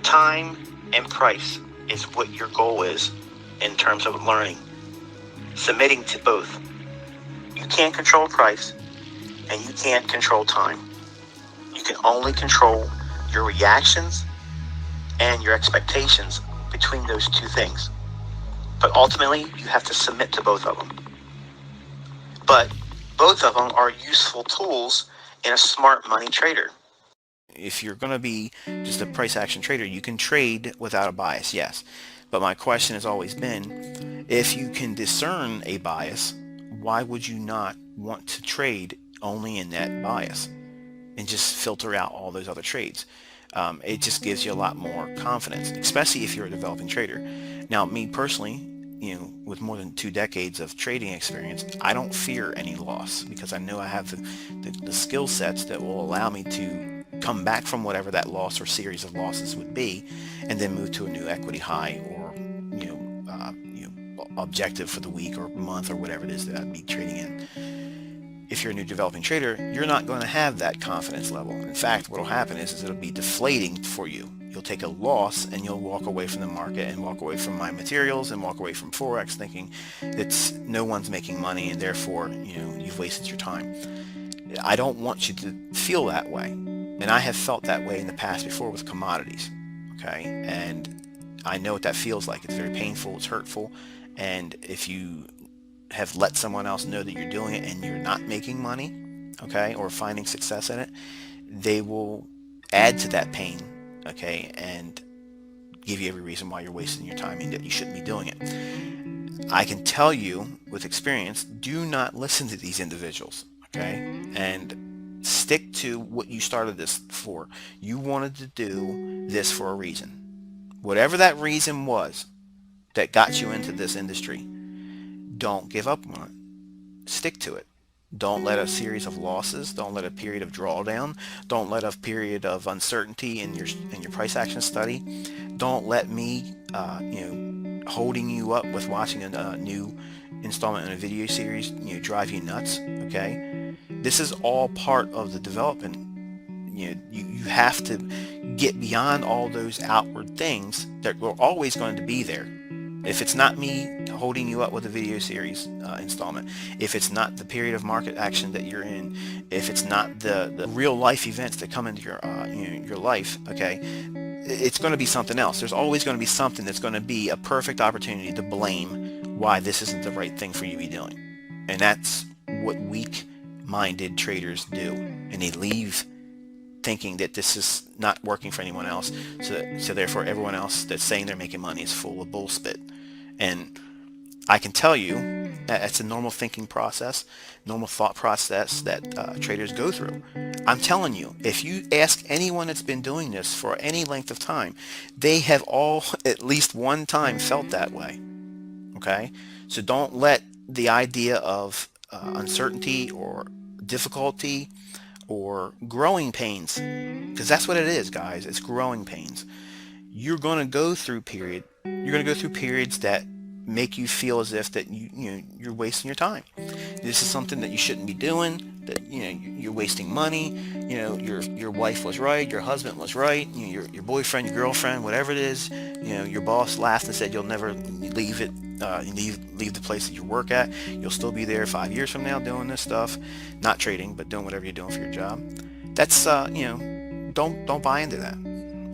Time and price is what your goal is in terms of learning. Submitting to both. You can't control price and you can't control time. You can only control your reactions and your expectations between those two things. But ultimately, you have to submit to both of them. But both of them are useful tools in a smart money trader. If you're going to be just a price action trader, you can trade without a bias, yes. But my question has always been, if you can discern a bias, why would you not want to trade only in that bias and just filter out all those other trades? It just gives you a lot more confidence, especially if you're a developing trader. Now, me personally, with more than 2 decades of trading experience, I don't fear any loss because I know I have the skill sets that will allow me to come back from whatever that loss or series of losses would be, and then move to a new equity high or objective for the week or month or whatever it is that I'd be trading in. If you're a new developing trader, you're not going to have that confidence level. In fact, what will happen is it'll be deflating for you. You'll take a loss and you'll walk away from the market and walk away from my materials and walk away from Forex thinking that no one's making money and therefore, you've wasted your time. I don't want you to feel that way. And I have felt that way in the past before with commodities. Okay. And I know what that feels like. It's very painful. It's hurtful. And if you have let someone else know that you're doing it and you're not making money, okay, or finding success in it, they will add to that pain, okay, and give you every reason why you're wasting your time and that you shouldn't be doing it. I can tell you with experience, do not listen to these individuals, okay, and stick to what you started this for. You wanted to do this for a reason. Whatever that reason was that got you into this industry, don't give up on it. Stick to it. Don't let a series of losses, don't let a period of drawdown, don't let a period of uncertainty in your price action study, don't let me holding you up with watching a new installment in a video series drive you nuts. Okay, this is all part of the development. You have to get beyond all those outward things that are always going to be there. If it's not me holding you up with a video series installment, if it's not the period of market action that you're in, if it's not the real life events that come into your life, okay, it's going to be something else. There's always going to be something that's going to be a perfect opportunity to blame why this isn't the right thing for you to be doing. And that's what weak-minded traders do. And they leave thinking that this is not working for anyone else, so therefore everyone else that's saying they're making money is full of bullspit. And I can tell you that it's a normal thinking process, normal thought process that traders go through. I'm telling you, if you ask anyone that's been doing this for any length of time, they have all at least one time felt that way. Okay? So don't let the idea of uncertainty or difficulty or growing pains, because that's what it is, guys. It's growing pains. You're going to go through periods that make you feel as if that you're wasting your time. This is something that you shouldn't be doing, that you're wasting money. Your wife was right, your husband was right, your boyfriend, your girlfriend, whatever it is, your boss laughed and said you'll never leave the place that you work at. You'll still be there 5 years from now doing this stuff, not trading, but doing whatever you're doing for your job. That's don't buy into that.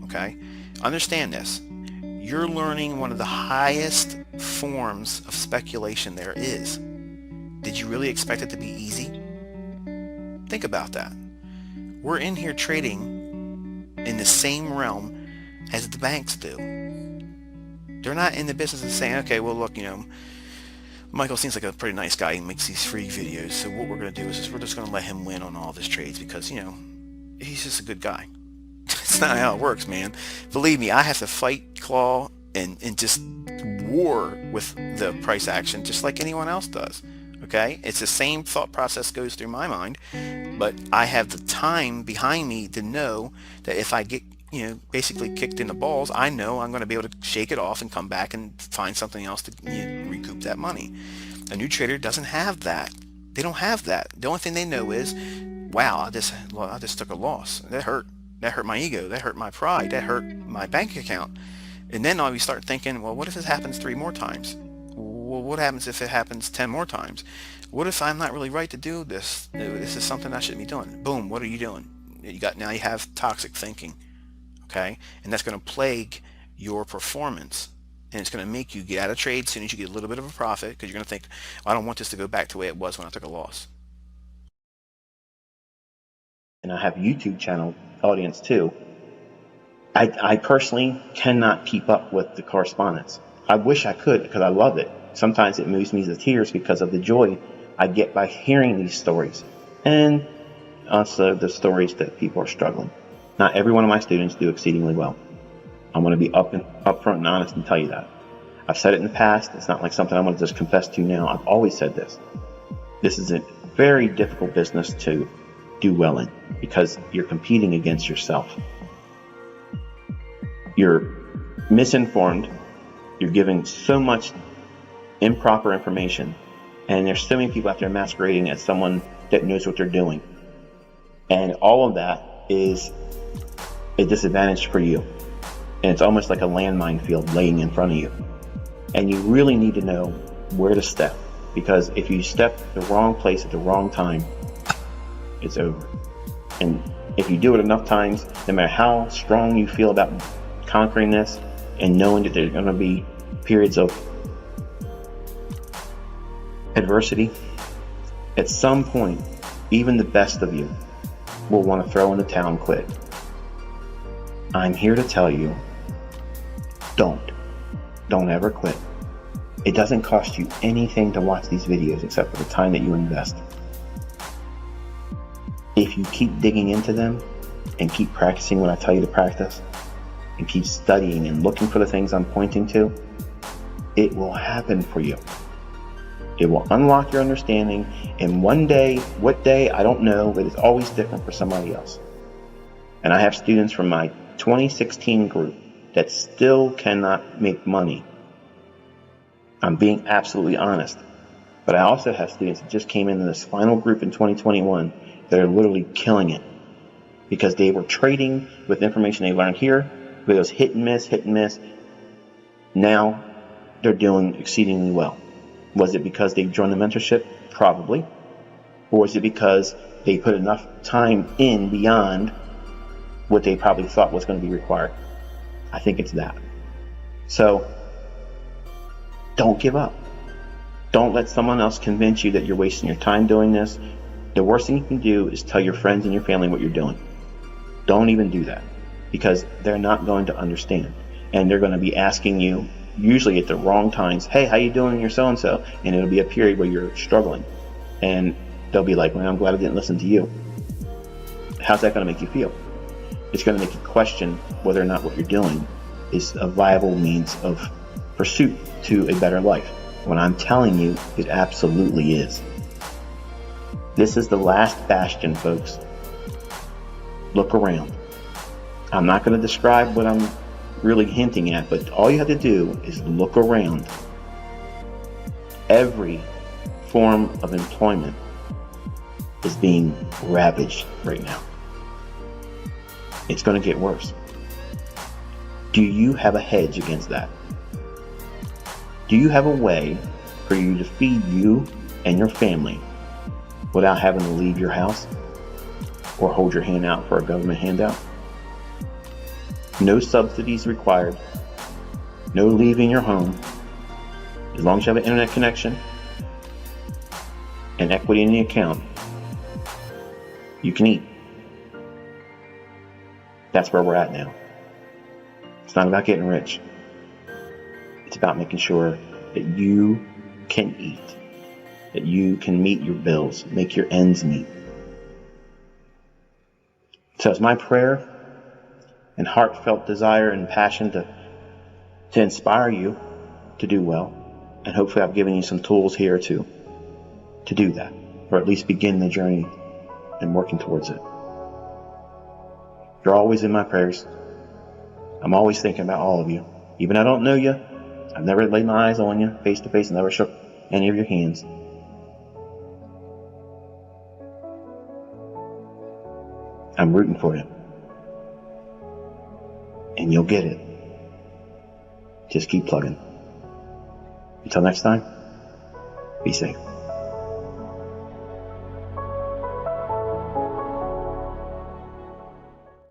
Okay, understand this. You're learning one of the highest forms of speculation there is. Did you really expect it to be easy? Think about that. We're in here trading in the same realm as the banks do. They're not in the business of saying, okay, well, look, Michael seems like a pretty nice guy. He makes these free videos. So what we're going to do is we're just going to let him win on all his trades because, he's just a good guy. It's not how it works, man. Believe me, I have to fight, claw, and just war with the price action just like anyone else does. Okay? It's the same thought process goes through my mind, but I have the time behind me to know that if I get basically kicked in the balls, I know I'm going to be able to shake it off and come back and find something else to recoup that money. A new trader doesn't have that. They don't have that. The only thing they know is, wow, I just took a loss. That hurt. That hurt my ego. That hurt my pride. That hurt my bank account. And then we start thinking, well, what if this happens 3 more times? Well, what happens if it happens 10 more times? What if I'm not really right to do this? This is something I shouldn't be doing. Boom, what are you doing? Now you have toxic thinking, okay? And that's going to plague your performance. And it's going to make you get out of trade as soon as you get a little bit of a profit, because you're going to think, I don't want this to go back to the way it was when I took a loss. And I have YouTube channel audience too. I personally cannot keep up with the correspondence. I wish I could, because I love it. Sometimes it moves me to tears because of the joy I get by hearing these stories, and also the stories that people are struggling. Not every one of my students do exceedingly well. I want to be upfront and honest and tell you that. I've said it in the past. It's not like something I'm going to just confess to now. I've always said this. This is a very difficult business to do well in, because you're competing against yourself. You're misinformed. You're giving so much improper information, and there's so many people out there masquerading as someone that knows what they're doing. And all of that is a disadvantage for you. And it's almost like a landmine field laying in front of you. And you really need to know where to step, because if you step the wrong place at the wrong time, it's over. And if you do it enough times, no matter how strong you feel about conquering this, and knowing that there's going to be periods of adversity, at some point, even the best of you will want to throw in the towel and quit. I'm here to tell you, don't ever quit. It doesn't cost you anything to watch these videos except for the time that you invest. If you keep digging into them and keep practicing what I tell you to practice, and keep studying and looking for the things I'm pointing to, it will happen for you. It will unlock your understanding, and one day, what day, I don't know, but it's always different for somebody else. And I have students from my 2016 group that still cannot make money. I'm being absolutely honest. But I also have students that just came into this final group in 2021 that are literally killing it, because they were trading with information they learned here, but it was hit and miss. Now they're doing exceedingly well. Was it because they joined the mentorship? Probably. Or was it because they put enough time in beyond what they probably thought was going to be required? I think it's that. So don't give up. Don't let someone else convince you that you're wasting your time doing this. The worst thing you can do is tell your friends and your family what you're doing. Don't even do that, because they're not going to understand. And they're going to be asking you, usually at the wrong times, hey, how you doing? You're so-and-so. And it'll be a period where you're struggling. And they'll be like, well, I'm glad I didn't listen to you. How's that going to make you feel? It's going to make you question whether or not what you're doing is a viable means of pursuit to a better life. When I'm telling you, it absolutely is. This is the last bastion, folks. Look around. I'm not going to describe what I'm really hinting at, but all you have to do is look around. Every form of employment is being ravaged right now. It's going to get worse. Do you have a hedge against that? Do you have a way for you to feed you and your family without having to leave your house or hold your hand out for a government handout? No subsidies required. No leaving your home. As long as you have an internet connection and equity in the account, you can eat. That's where we're at now. It's not about getting rich. It's about making sure that you can eat, that you can meet your bills, make your ends meet. So it's my prayer and heartfelt desire and passion to inspire you to do well. And hopefully I've given you some tools here to do that, or at least begin the journey and working towards it. You're always in my prayers. I'm always thinking about all of you. Even I don't know you, I've never laid my eyes on you face to face, never shook any of your hands. I'm rooting for you. and you'll get it. Just keep plugging. Until next time, be safe.